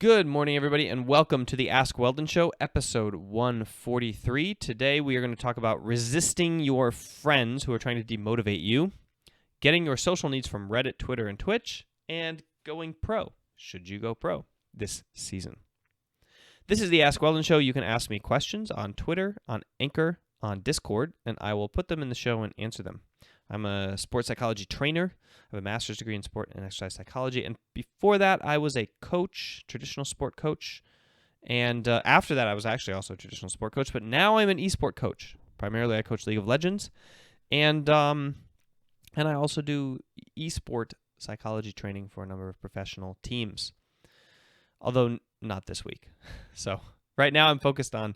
Good morning, everybody, and welcome to the Ask Weldon Show, episode 143. Today, we are going to talk about resisting your friends who are trying to demotivate you, getting your social needs from Reddit, Twitter, and Twitch, and going pro. Should you go pro this season? This is the Ask Weldon Show. You can ask me questions on Twitter, on Anchor, on Discord, and I will put them in the show and answer them. I'm a sports psychology trainer. I have a master's degree in sport and exercise psychology. And before that, I was a coach, traditional sport coach. And after that, I was actually also a traditional sport coach. But now I'm an esport coach. Primarily, I coach League of Legends. And I also do esport psychology training for a number of professional teams. Although not this week. So right now, I'm focused on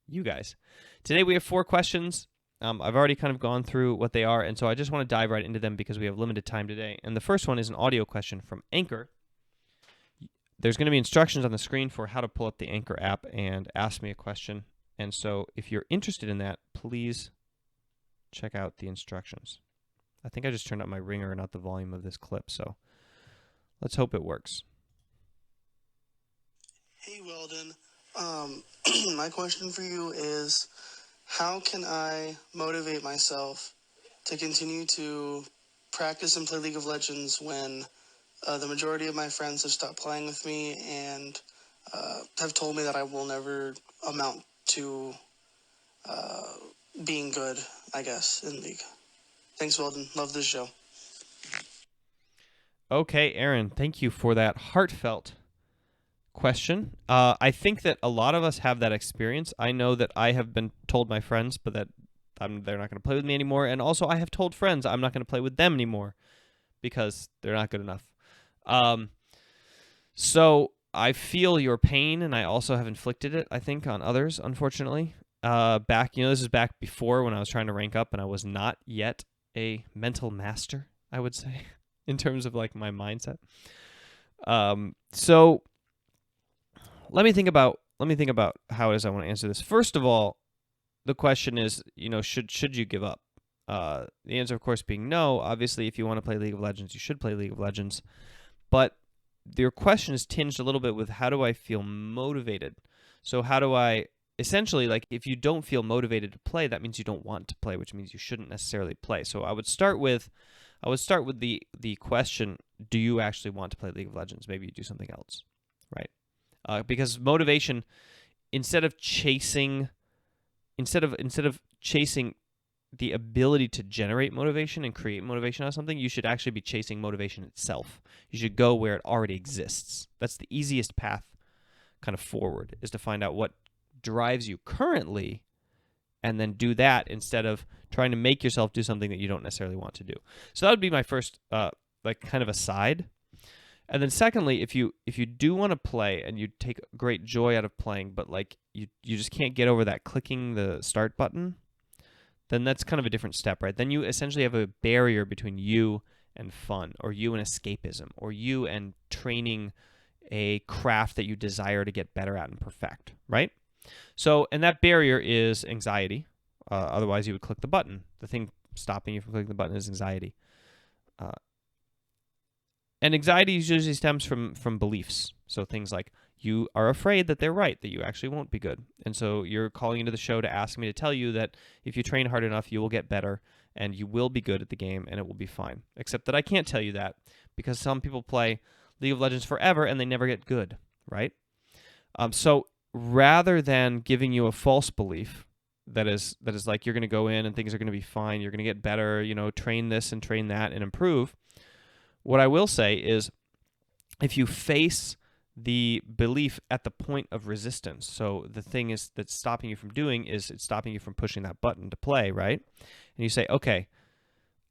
you guys. Today, we have 4 questions. I've already kind of gone through what they are, and so I just want to dive right into them because we have limited time today. And the first one is an audio question from Anchor. There's going to be instructions on the screen for how to pull up the Anchor app and ask me a question. And so if you're interested in that, please check out the instructions. I think I just turned up my ringer, not the volume of this clip, so let's hope it works. Hey, Weldon. My question for you is, how can I motivate myself to continue to practice and play League of Legends when the majority of my friends have stopped playing with me and have told me that I will never amount to being good, I guess, in League? Thanks, Weldon. Love this show. Okay, Aaron, thank you for that heartfelt question. I think that a lot of us have that experience. I know that I have been told my friends, but that they're not going to play with me anymore. And also, I have told friends I'm not going to play with them anymore because they're not good enough. So I feel your pain, and I also have inflicted it, I think, on others, unfortunately. This is back before when I was trying to rank up, and I was not yet a mental master, I would say, in terms of like my mindset. So let me think about how it is I want to answer this. First of all, the question is, should you give up? The answer, of course, being no. Obviously, if you want to play League of Legends, you should play League of Legends. But your question is tinged a little bit with how do I feel motivated? So how do I essentially, like, if you don't feel motivated to play, that means you don't want to play, which means you shouldn't necessarily play. So I would start with the question: do you actually want to play League of Legends? Maybe you do something else, right? Because motivation, instead of chasing the ability to generate motivation and create motivation out of something, you should actually be chasing motivation itself. You should go where it already exists. That's the easiest path kind of forward, is to find out what drives you currently and then do that instead of trying to make yourself do something that you don't necessarily want to do. So that would be my first kind of aside. And then secondly, if you do want to play and you take great joy out of playing, but like you just can't get over that clicking the start button, then that's kind of a different step, right? Then you essentially have a barrier between you and fun, or you and escapism, or you and training a craft that you desire to get better at and perfect, right? So, and that barrier is anxiety. Otherwise, you would click the button. The thing stopping you from clicking the button is anxiety. And anxiety usually stems from beliefs. So things like you are afraid that they're right, that you actually won't be good. And so you're calling into the show to ask me to tell you that if you train hard enough, you will get better and you will be good at the game and it will be fine. Except that I can't tell you that because some people play League of Legends forever and they never get good, right? So rather than giving you a false belief that is like you're going to go in and things are going to be fine, you're going to get better, train this and train that and improve, what I will say is if you face the belief at the point of resistance, so the thing is that's stopping you from doing is it's stopping you from pushing that button to play, right? And you say, okay,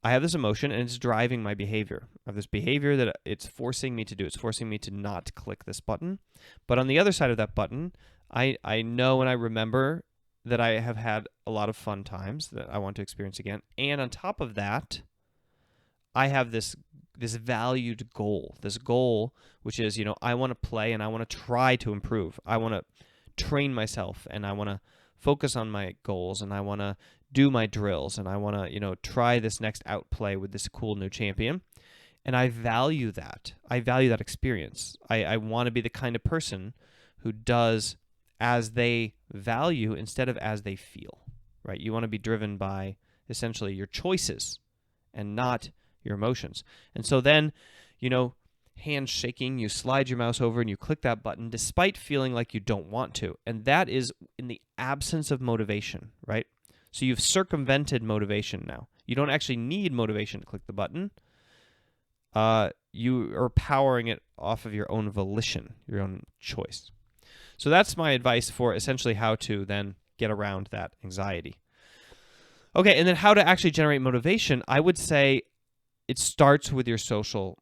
I have this emotion and it's driving my behavior. I have this behavior that it's forcing me to do. It's forcing me to not click this button. But on the other side of that button, I know and I remember that I have had a lot of fun times that I want to experience again. And on top of that, I have this valued goal, which is, I want to play and I want to try to improve. I want to train myself and I want to focus on my goals and I want to do my drills and I want to, try this next outplay with this cool new champion. And I value that. I value that experience. I want to be the kind of person who does as they value instead of as they feel, right? You want to be driven by essentially your choices and not your emotions. And so then, hands shaking, you slide your mouse over and you click that button despite feeling like you don't want to. And that is in the absence of motivation, right? So you've circumvented motivation now. You don't actually need motivation to click the button. You are powering it off of your own volition, your own choice. So that's my advice for essentially how to then get around that anxiety. Okay, and then how to actually generate motivation, I would say it starts with your social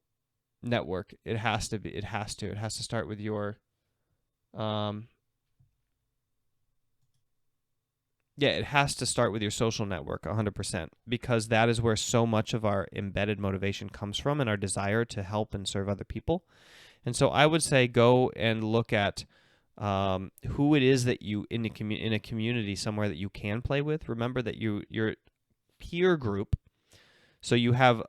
network. It has to start with your it has to start with your social network 100%, because that is where so much of our embedded motivation comes from and our desire to help and serve other people. And so I would say go and look at who it is that you in a community somewhere that you can play with. Remember that your peer group. So you have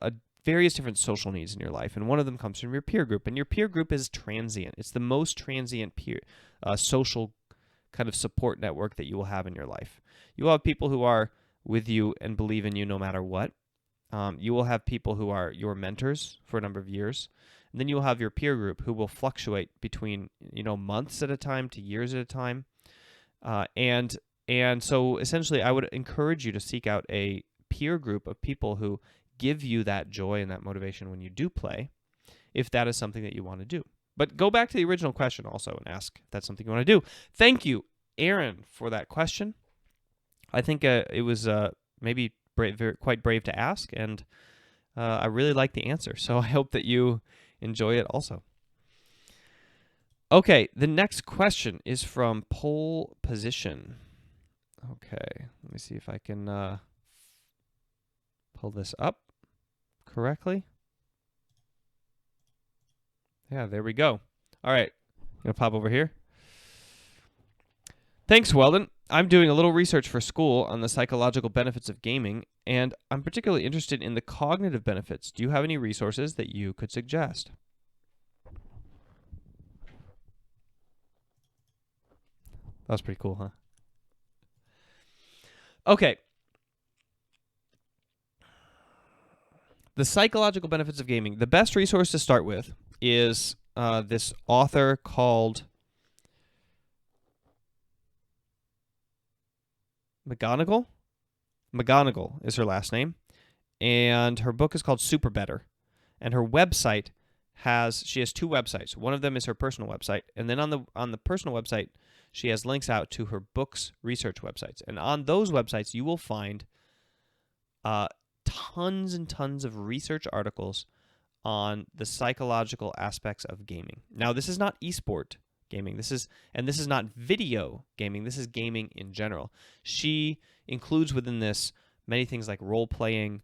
various different social needs in your life, and one of them comes from your peer group. And your peer group is transient. It's the most transient social kind of support network that you will have in your life. You will have people who are with you and believe in you no matter what. You will have people who are your mentors for a number of years. And then you will have your peer group who will fluctuate between months at a time to years at a time. And so essentially I would encourage you to seek out a peer group of people who give you that joy and that motivation when you do play, if that is something that you want to do. But go back to the original question also and ask if that's something you want to do. Thank you, Aaron, for that question. I think it was maybe quite brave to ask, and I really like the answer. So I hope that you enjoy it also. Okay, the next question is from Pole Position. Okay, let me see if I can pull this up correctly. Yeah, there we go. All right, I'm going to pop over here. Thanks, Weldon. I'm doing a little research for school on the psychological benefits of gaming, and I'm particularly interested in the cognitive benefits. Do you have any resources that you could suggest? That was pretty cool, huh? Okay. The psychological benefits of gaming. The best resource to start with is this author called McGonigal. McGonigal is her last name, and her book is called Super Better. And her website she has two websites. One of them is her personal website, and then on the personal website, she has links out to her book's research websites. And on those websites, you will find tons and tons of research articles on the psychological aspects of gaming. Now, this is not esport gaming. This is not video gaming. This is gaming in general. She includes within this many things like role-playing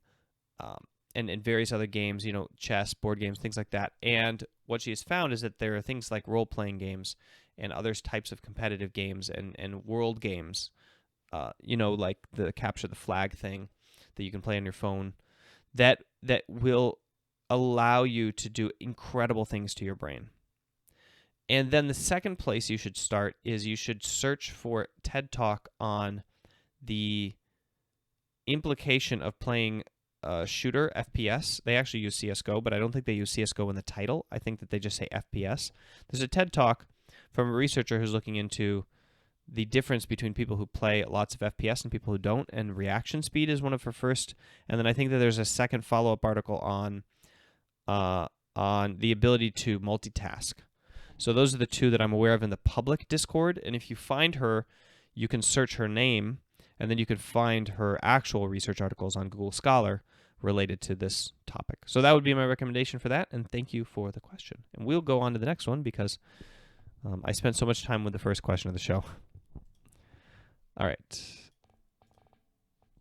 and various other games, chess, board games, things like that. And what she has found is that there are things like role-playing games and other types of competitive games and world games, like the capture the flag thing that you can play on your phone, that will allow you to do incredible things to your brain. And then the second place you should start is you should search for TED Talk on the implication of playing shooter, FPS. They actually use CSGO, but I don't think they use CSGO in the title. I think that they just say FPS. There's a TED Talk from a researcher who's looking into the difference between people who play lots of FPS and people who don't, and reaction speed is one of her first. And then I think that there's a second follow-up article on the ability to multitask. So those are the two that I'm aware of in the public Discord. And if you find her, you can search her name, and then you can find her actual research articles on Google Scholar related to this topic. So that would be my recommendation for that, and thank you for the question. And we'll go on to the next one because I spent so much time with the first question of the show. All right.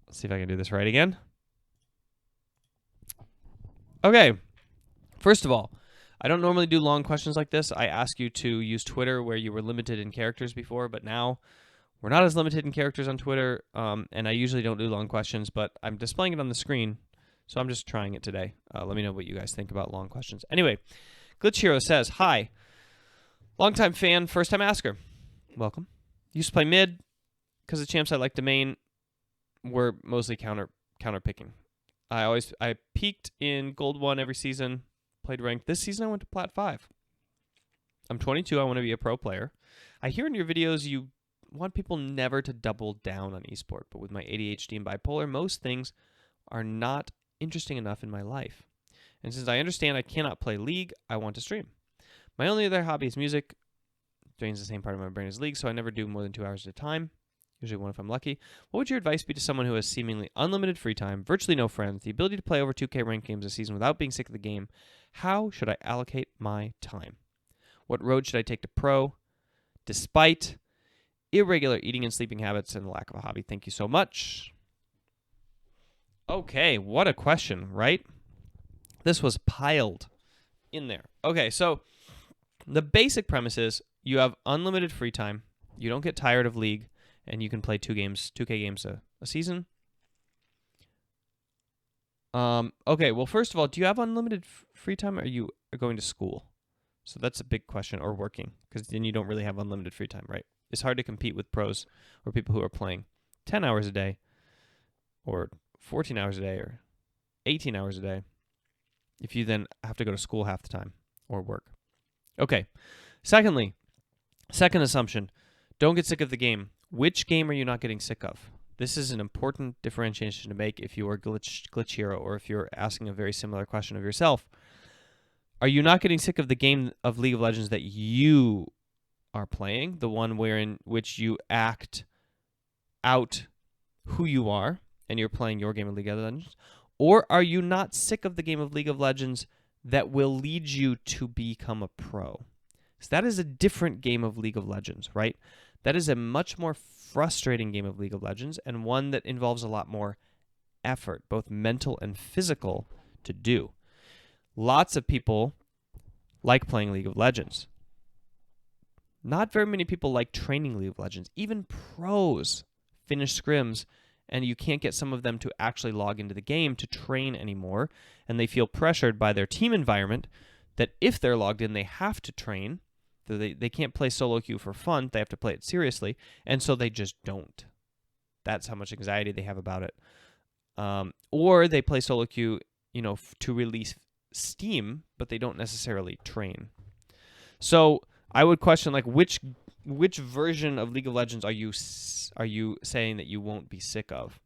Let's see if I can do this right again. Okay. First of all, I don't normally do long questions like this. I ask you to use Twitter where you were limited in characters before, but now we're not as limited in characters on Twitter, and I usually don't do long questions, but I'm displaying it on the screen So I'm just trying it today. Let me know what you guys think about long questions. Anyway, Glitch Hero says, hi, longtime fan, first time asker. Welcome. Used to play mid because the champs I like to main were mostly counter picking. I peaked in Gold 1 every season, played ranked. This season I went to Plat 5. I'm 22. I want to be a pro player. I hear in your videos you want people never to double down on esport, but with my ADHD and bipolar, most things are not interesting enough in my life. And since I understand I cannot play League, I want to stream. My only other hobby is music. Drains the same part of my brain as League, so I never do more than 2 hours at a time. Usually one if I'm lucky. What would your advice be to someone who has seemingly unlimited free time, virtually no friends, the ability to play over 2K ranked games a season without being sick of the game? How should I allocate my time? What road should I take to pro, despite irregular eating and sleeping habits and lack of a hobby? Thank you so much. Okay, what a question, right? This was piled in there. Okay, so the basic premise is you have unlimited free time. You don't get tired of League, and you can play 2K games a season. Okay, well, first of all, do you have unlimited free time, or are you going to school? So that's a big question, or working, because then you don't really have unlimited free time, right? It's hard to compete with pros or people who are playing 10 hours a day or 14 hours a day or 18 hours a day if you then have to go to school half the time or work. Okay. Secondly, second assumption, don't get sick of the game. Which game are you not getting sick of? This is an important differentiation to make if you are Glitch Hero or if you're asking a very similar question of yourself. Are you not getting sick of the game of League of Legends that you are playing, the one wherein which you act out who you are and you're playing your game of League of Legends? Or are you not sick of the game of League of Legends that will lead you to become a pro? So that is a different game of League of Legends, right? That is a much more frustrating game of League of Legends and one that involves a lot more effort, both mental and physical, to do. Lots of people like playing League of Legends. Not very many people like training League of Legends. Even pros finish scrims, and you can't get some of them to actually log into the game to train anymore, and they feel pressured by their team environment that if they're logged in, they have to train. They can't play solo queue for fun. They have to play it seriously, and so they just don't. That's how much anxiety they have about it. Or they play solo queue, to release steam, but they don't necessarily train. So I would question, like, which version of League of Legends are you saying that you won't be sick of?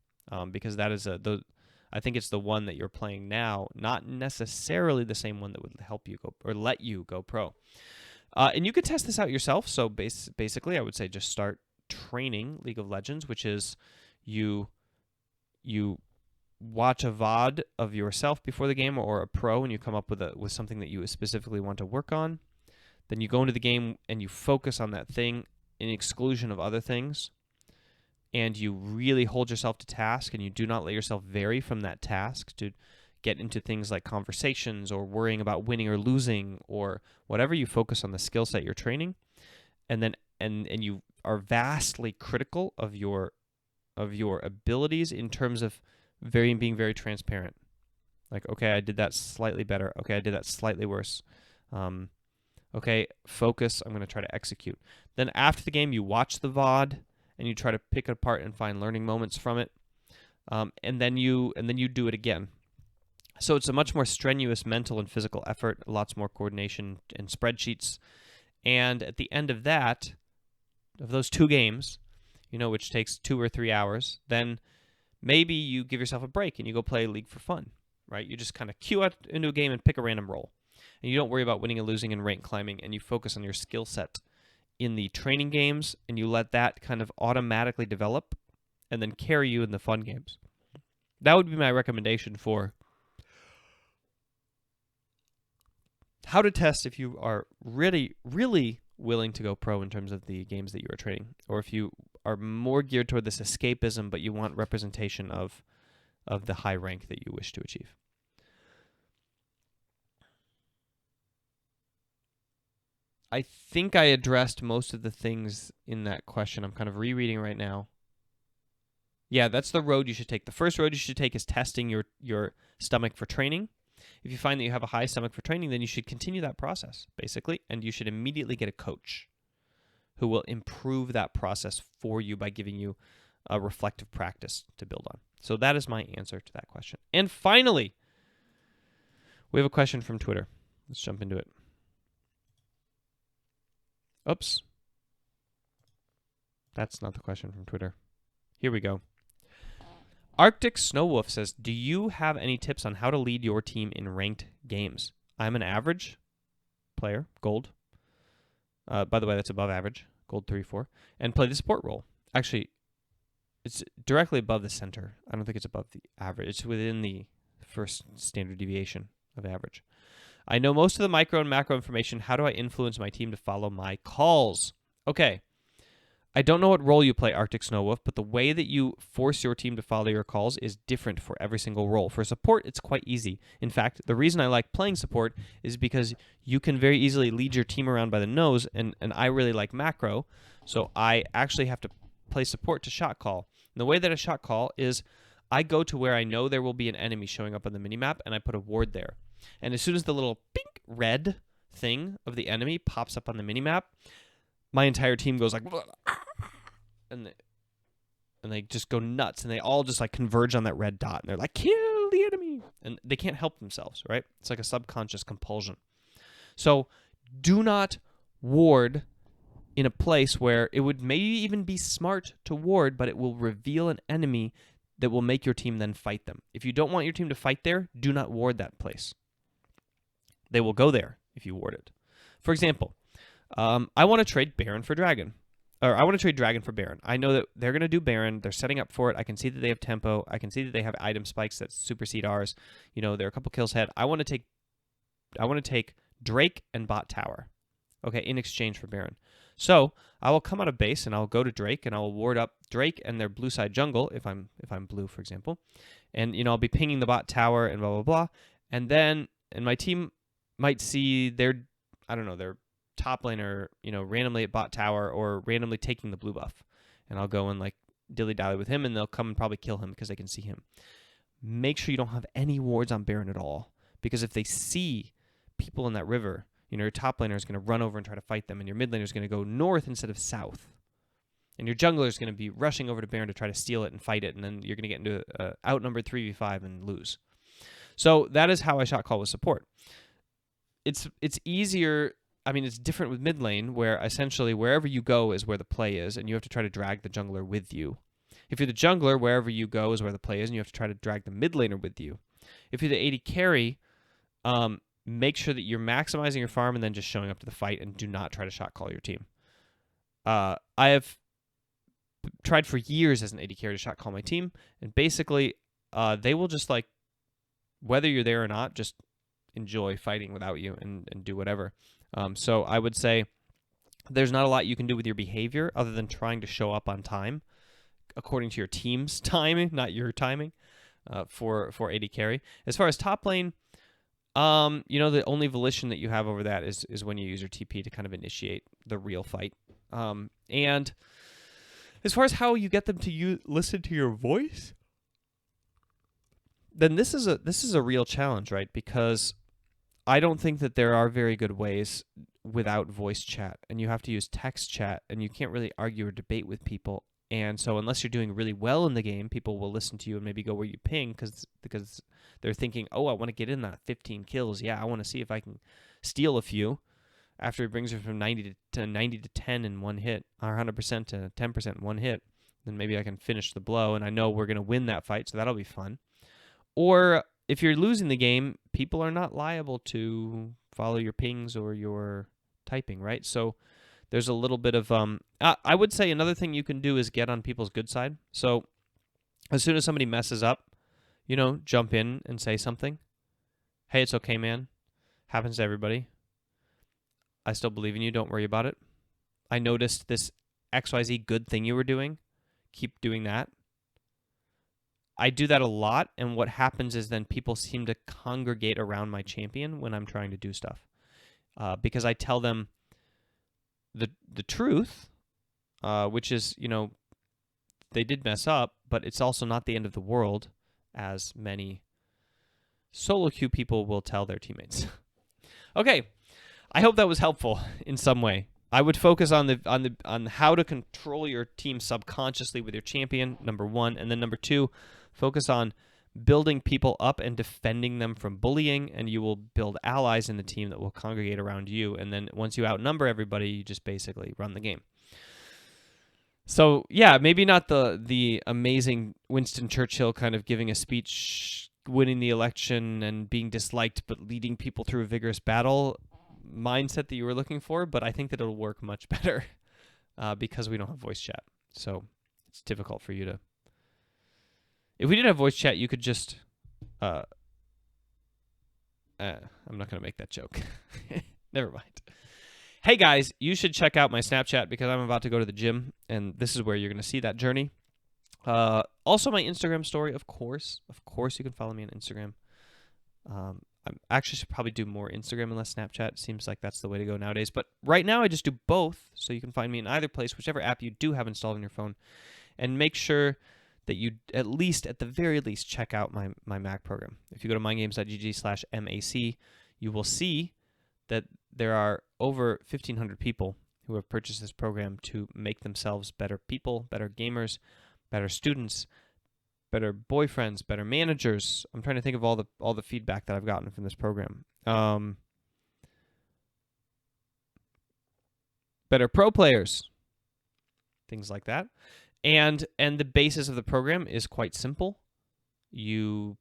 Because that is I think it's the one that you're playing now, not necessarily the same one that would help you go or let you go pro. And you could test this out yourself. So basically, I would say just start training League of Legends, which is you watch a VOD of yourself before the game or a pro, and you come up with something that you specifically want to work on. Then you go into the game and you focus on that thing in exclusion of other things, and you really hold yourself to task, and you do not let yourself vary from that task to get into things like conversations or worrying about winning or losing or whatever. You focus on the skill set you're training, and then and you are vastly critical of your abilities in terms of being very transparent. Like, okay, I did that slightly better. Okay, I did that slightly worse. Okay, focus. I'm going to try to execute. Then after the game, you watch the VOD and you try to pick it apart and find learning moments from it. And then you do it again. So it's a much more strenuous mental and physical effort, lots more coordination and spreadsheets. And at the end of that, of those 2 games, which takes 2 or 3 hours, then maybe you give yourself a break and you go play League for fun, right? You just kind of queue out into a game and pick a random role. And you don't worry about winning and losing and rank climbing, and you focus on your skill set in the training games, and you let that kind of automatically develop and then carry you in the fun games. That would be my recommendation for how to test if you are really, really willing to go pro in terms of the games that you are training, or if you are more geared toward this escapism, but you want representation of the high rank that you wish to achieve. I think I addressed most of the things in that question. I'm kind of rereading right now. Yeah, that's the road you should take. The first road you should take is testing your stomach for training. If you find that you have a high stomach for training, then you should continue that process, basically, and you should immediately get a coach who will improve that process for you by giving you a reflective practice to build on. So that is my answer to that question. And finally, we have a question from Twitter. Let's jump into it. Oops. That's not the question from Twitter. Here we go. Arctic Snowwolf says, do you have any tips on how to lead your team in ranked games? I'm an average player, gold. By the way, that's above average, gold 3-4, and play the support role. Actually, it's directly above the center. I don't think it's above the average. It's within the first standard deviation of average. I know most of the micro and macro information. How do I influence my team to follow my calls? Okay. I don't know what role you play, Arctic Snowwolf, but the way that you force your team to follow your calls is different for every single role. For support, it's quite easy. In fact, the reason I like playing support is because you can very easily lead your team around by the nose, and I really like macro, so I actually have to play support to shot call. And the way that I shot call is I go to where I know there will be an enemy showing up on the minimap, and I put a ward there. And as soon as the little pink red thing of the enemy pops up on the minimap, my entire team goes like, and they just go nuts, and they all just like converge on that red dot, and they're like, kill the enemy, and they can't help themselves, right? It's like a subconscious compulsion. So do not ward in a place where it would maybe even be smart to ward, but it will reveal an enemy that will make your team then fight them. If you don't want your team to fight there, do not ward that place. They will go there if you ward it. For example, I want to trade Baron for Dragon. Or I want to trade Dragon for Baron. I know that they're going to do Baron. They're setting up for it. I can see that they have tempo. I can see that they have item spikes that supersede ours. You know, they're a couple kills ahead. I want to take Drake and bot tower, okay, in exchange for Baron. So I will come out of base and I'll go to Drake and I'll ward up Drake and their blue side jungle if I'm blue, for example, and I'll be pinging the bot tower and blah blah blah, and my team might see their top laner, randomly at bot tower or randomly taking the blue buff. And I'll go and like dilly-dally with him, and they'll come and probably kill him because they can see him. Make sure you don't have any wards on Baron at all, because if they see people in that river, your top laner is going to run over and try to fight them, and your mid laner is going to go north instead of south. And your jungler is going to be rushing over to Baron to try to steal it and fight it, and then you're going to get into outnumbered 3v5 and lose. So that is how I shot call with support. It's easier. I mean, it's different with mid lane, where essentially wherever you go is where the play is, and you have to try to drag the jungler with you. If you're the jungler, wherever you go is where the play is, and you have to try to drag the mid laner with you. If you're the AD carry, make sure that you're maximizing your farm and then just showing up to the fight, and do not try to shot call your team. I have tried for years as an AD carry to shot call my team, and basically they will just, like, whether you're there or not, just enjoy fighting without you and do whatever. So I would say there's not a lot you can do with your behavior other than trying to show up on time according to your team's timing, not your timing, for AD carry. As far as top lane, the only volition that you have over that is when you use your TP to kind of initiate the real fight. And as far as how you get them to listen to your voice, then this is a real challenge, right? Because I don't think that there are very good ways without voice chat, and you have to use text chat, and you can't really argue or debate with people. And so unless you're doing really well in the game, people will listen to you and maybe go where you ping because they're thinking, oh, I want to get in that 15 kills. Yeah, I want to see if I can steal a few after he brings her from 90 to 10 in one hit, or 100% to 10% in one hit. Then maybe I can finish the blow, and I know we're going to win that fight, so that'll be fun. Or if you're losing the game, people are not liable to follow your pings or your typing, right? So there's a little bit of I would say another thing you can do is get on people's good side. So as soon as somebody messes up, jump in and say something. Hey, it's okay, man. Happens to everybody. I still believe in you. Don't worry about it. I noticed this XYZ good thing you were doing. Keep doing that. I do that a lot, and what happens is then people seem to congregate around my champion when I'm trying to do stuff, because I tell them the truth, which is, they did mess up, but it's also not the end of the world, as many solo queue people will tell their teammates. Okay, I hope that was helpful in some way. I would focus on how to control your team subconsciously with your champion, number one, and then number two, focus on building people up and defending them from bullying, and you will build allies in the team that will congregate around you. And then once you outnumber everybody, you just basically run the game. So yeah, maybe not the amazing Winston Churchill kind of giving a speech, winning the election, and being disliked, but leading people through a vigorous battle mindset that you were looking for, but I think that it'll work much better because we don't have voice chat. So it's difficult for you to... If we did have voice chat, you could just... I'm not going to make that joke. Never mind. Hey guys, you should check out my Snapchat because I'm about to go to the gym, and this is where you're going to see that journey. Also my Instagram story, of course. Of course you can follow me on Instagram. I actually should probably do more Instagram and less Snapchat. It seems like that's the way to go nowadays. But right now I just do both, so you can find me in either place, whichever app you do have installed on your phone. And make sure that you at the very least, check out my Mac program. If you go to mindgames.gg/MAC, you will see that there are over 1,500 people who have purchased this program to make themselves better people, better gamers, better students, better boyfriends, better managers. I'm trying to think of all the feedback that I've gotten from this program. Better pro players, things like that. And the basis of the program is quite simple. You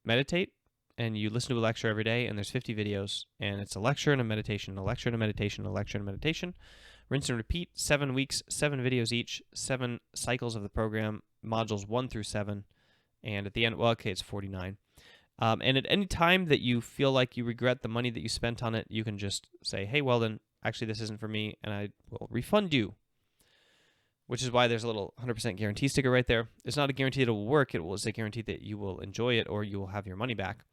meditate and you listen to a lecture every day, and there's 50 videos, and it's a lecture and a meditation, a lecture and a meditation, a lecture and a meditation. Rinse and repeat, 7 weeks, 7 videos each, 7 cycles of the program, modules 1 through 7, and at the end, well, okay, it's 49. And at any time that you feel like you regret the money that you spent on it, you can just say, hey, Weldon, actually this isn't for me, and I will refund you, which is why there's a little 100% guarantee sticker right there. It's not a guarantee that it will work. It was a guarantee that you will enjoy it or you will have your money back.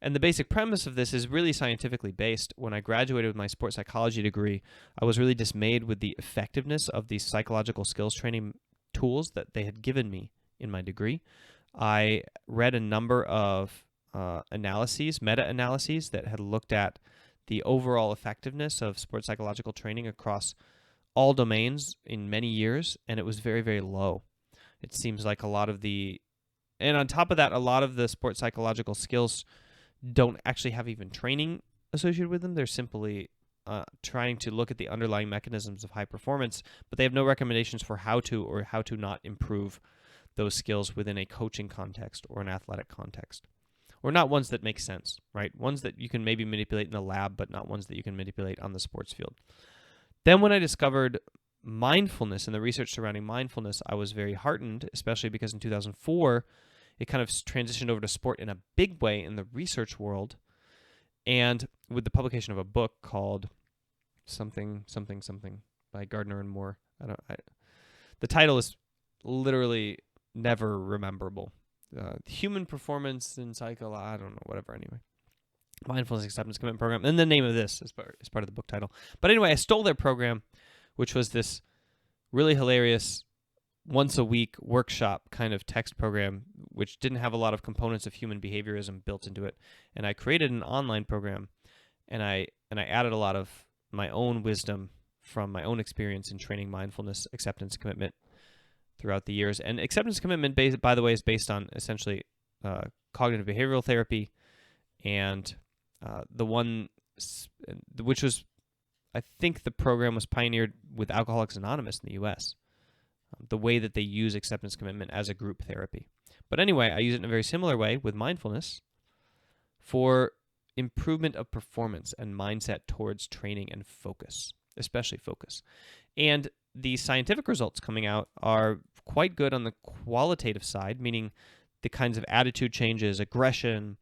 And the basic premise of this is really scientifically based. When I graduated with my sports psychology degree, I was really dismayed with the effectiveness of these psychological skills training tools that they had given me in my degree. I read a number of meta-analyses that had looked at the overall effectiveness of sports psychological training across all domains in many years, and it was very, very low. It seems like and on top of that, a lot of the sports psychological skills don't actually have even training associated with them. They're simply trying to look at the underlying mechanisms of high performance, but they have no recommendations for how to not improve those skills within a coaching context or an athletic context, or not ones that make sense, right? Ones that you can maybe manipulate in the lab, but not ones that you can manipulate on the sports field. Then when I discovered mindfulness and the research surrounding mindfulness, I was very heartened, especially because in 2004, it kind of transitioned over to sport in a big way in the research world, and with the publication of a book called something by Gardner and Moore. The title is literally never rememberable. Human Performance in Cycle, I don't know, whatever, anyway. Mindfulness Acceptance Commitment Program. And the name of this is part of the book title. But anyway, I stole their program, which was this really hilarious once-a-week workshop kind of text program, which didn't have a lot of components of human behaviorism built into it. And I created an online program, and I added a lot of my own wisdom from my own experience in training mindfulness, acceptance, commitment throughout the years. And acceptance commitment, by the way, is based on essentially cognitive behavioral therapy, and the one which was, I think the program was pioneered with Alcoholics Anonymous in the U.S., the way that they use acceptance commitment as a group therapy. But anyway, I use it in a very similar way with mindfulness for improvement of performance and mindset towards training and focus, especially focus. And the scientific results coming out are quite good on the qualitative side, meaning the kinds of attitude changes, aggression,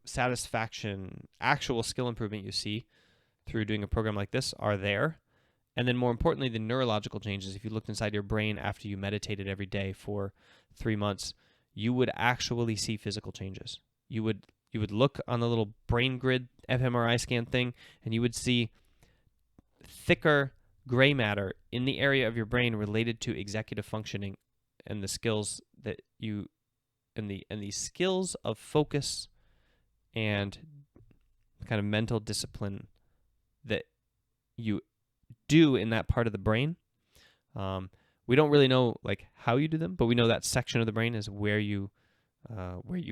satisfaction, actual skill improvement you see through doing a program like this are there. And then more importantly, the neurological changes. If you looked inside your brain after you meditated every day for 3 months, you would actually see physical changes. You would look on the little brain grid fMRI scan thing, and you would see thicker, gray matter in the area of your brain related to executive functioning and the skills that you and the skills of focus and kind of mental discipline that you do in that part of the brain. We don't really know like how you do them, but we know that section of the brain is where you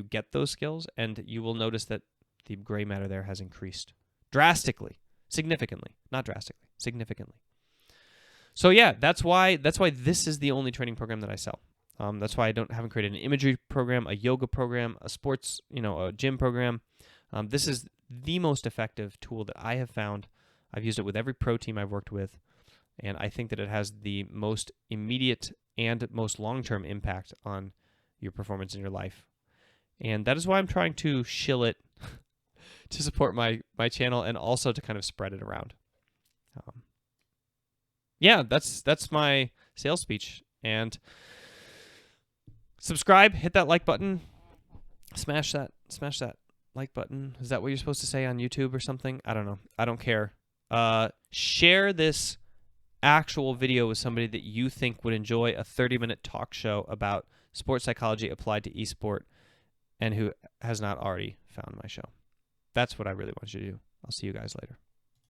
get those skills, and you will notice that the gray matter there has increased drastically, significantly, not drastically, significantly. So yeah, that's why this is the only training program that I sell. That's why I haven't created an imagery program, a yoga program, a sports, a gym program. This is the most effective tool that I have found. I've used it with every pro team I've worked with, and I think that it has the most immediate and most long-term impact on your performance in your life. And that is why I'm trying to shill it to support my channel and also to kind of spread it around. Yeah, that's my sales speech. And subscribe, hit that like button, smash that like button. Is that what you're supposed to say on YouTube or something? I don't know. I don't care. Share this actual video with somebody that you think would enjoy a 30-minute talk show about sports psychology applied to esport and who has not already found my show. That's what I really want you to do. I'll see you guys later.